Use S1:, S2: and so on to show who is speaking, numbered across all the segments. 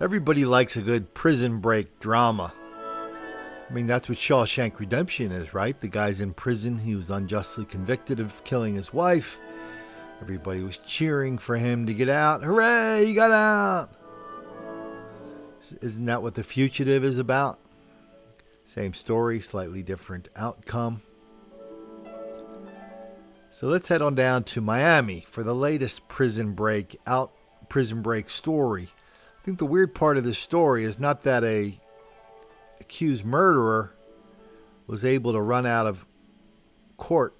S1: Everybody likes a good prison break drama. I mean, that's what Shawshank Redemption is, right? The guy's in prison. He was unjustly convicted of killing his wife. Everybody was cheering for him to get out. Hooray, he got out! Isn't that what The Fugitive is about? Same story, slightly different outcome. So let's head on down to Miami for the latest prison break story. I think the weird part of this story is not that a accused murderer was able to run out of court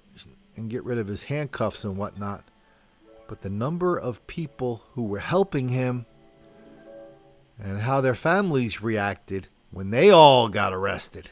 S1: and get rid of his handcuffs and whatnot, but the number of people who were helping him and how their families reacted when they all got arrested.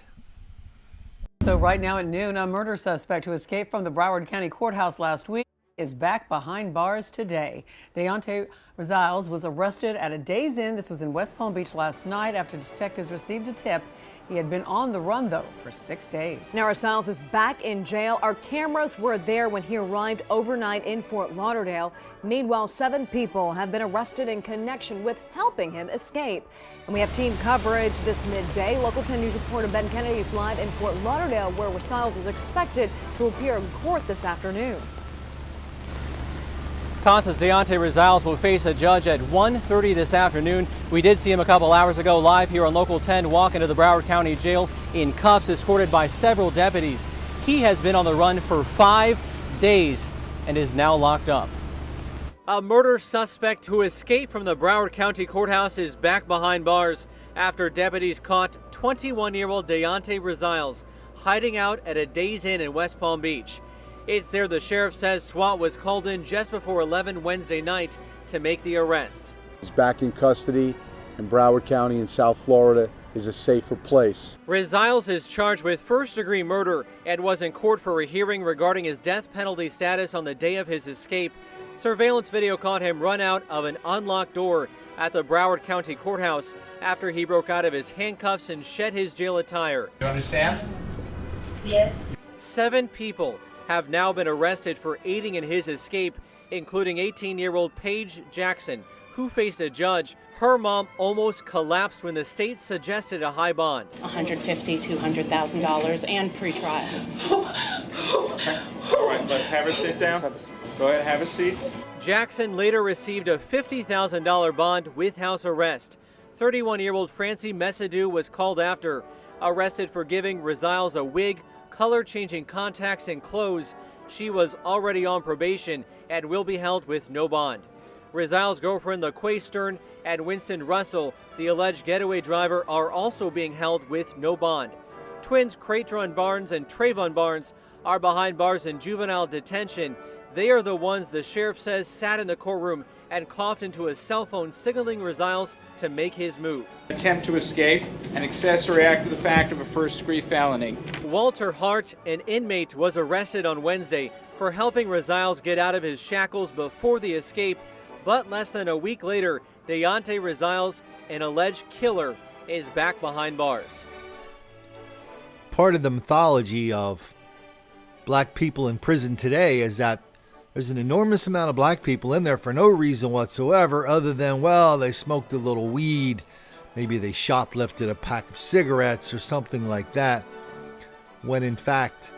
S2: So right now at noon, a murder suspect who escaped from the Broward County Courthouse last week is back behind bars today. Deontay Rosales was arrested at a Days Inn. This was in West Palm Beach last night after detectives received a tip. He had been on the run, though, for 6 days.
S3: Now Rosales is back in jail. Our cameras were there when he arrived overnight in Fort Lauderdale. Meanwhile, 7 people have been arrested in connection with helping him escape. And we have team coverage this midday. Local 10 News reporter Ben Kennedy is live in Fort Lauderdale, where Rosales is expected to appear in court this afternoon.
S4: Constance, Deontay Rosales will face a judge at 1:30 this afternoon. We did see him a couple hours ago live here on Local 10 walk into the Broward County Jail in cuffs, escorted by several deputies. He has been on the run for 5 days and is now locked up. A murder suspect who escaped from the Broward County Courthouse is back behind bars after deputies caught 21-year-old Deontay Rosales hiding out at a Days Inn in West Palm Beach. It's there the sheriff says SWAT was called in just before 11 Wednesday night to make the arrest.
S5: He's back in custody, and Broward County in South Florida is a safer place.
S4: Rosales is charged with first-degree murder and was in court for a hearing regarding his death penalty status on the day of his escape. Surveillance video caught him run out of an unlocked door at the Broward County Courthouse after he broke out of his handcuffs and shed his jail attire.
S6: You understand?
S7: Yes.
S4: 7 people have now been arrested for aiding in his escape, including 18-year-old Paige Jackson, who faced a judge. Her mom almost collapsed when the state suggested a high bond.
S8: $150,000 to $200,000 and pretrial.
S6: All right, let's have her sit down. Go ahead, have a seat.
S4: Jackson later received a $50,000 bond with house arrest. 31-year-old Francie Messidou was called after, arrested for giving Rosales a wig, color-changing contacts, and clothes. She was already on probation and will be held with no bond. Rosales' girlfriend, LaQuay Stern, and Winston Russell, the alleged getaway driver, are also being held with no bond. Twins Cratron Barnes and Trayvon Barnes are behind bars in juvenile detention. They are the ones the sheriff says sat in the courtroom and coughed into a cell phone, signaling Rosales to make his move.
S6: Attempt to escape and accessory after the fact of a first-degree felony.
S4: Walter Hart, an inmate, was arrested on Wednesday for helping Rosales get out of his shackles before the escape, but less than a week later, Deontay Rosales, an alleged killer, is back behind bars.
S1: Part of the mythology of black people in prison today is that there's an enormous amount of black people in there for no reason whatsoever other than, well, they smoked a little weed, maybe they shoplifted a pack of cigarettes or something like that, when in fact,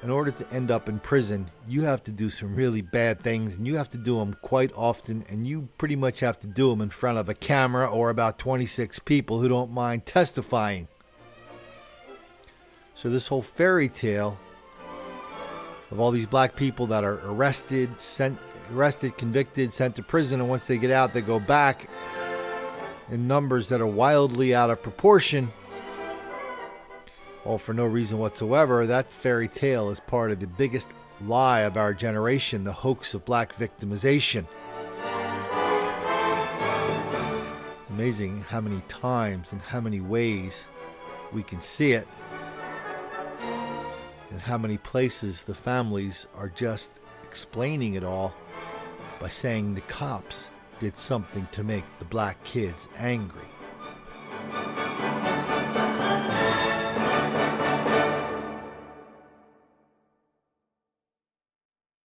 S1: in order to end up in prison, you have to do some really bad things, and you have to do them quite often, and you pretty much have to do them in front of a camera or about 26 people who don't mind testifying. So this whole fairy tale of all these black people that are arrested, convicted, sent to prison, and once they get out, they go back in numbers that are wildly out of proportion, all for no reason whatsoever. That fairy tale is part of the biggest lie of our generation, the hoax of black victimization. It's amazing how many times and how many ways we can see it, and how many places the families are just explaining it all by saying the cops did something to make the black kids angry.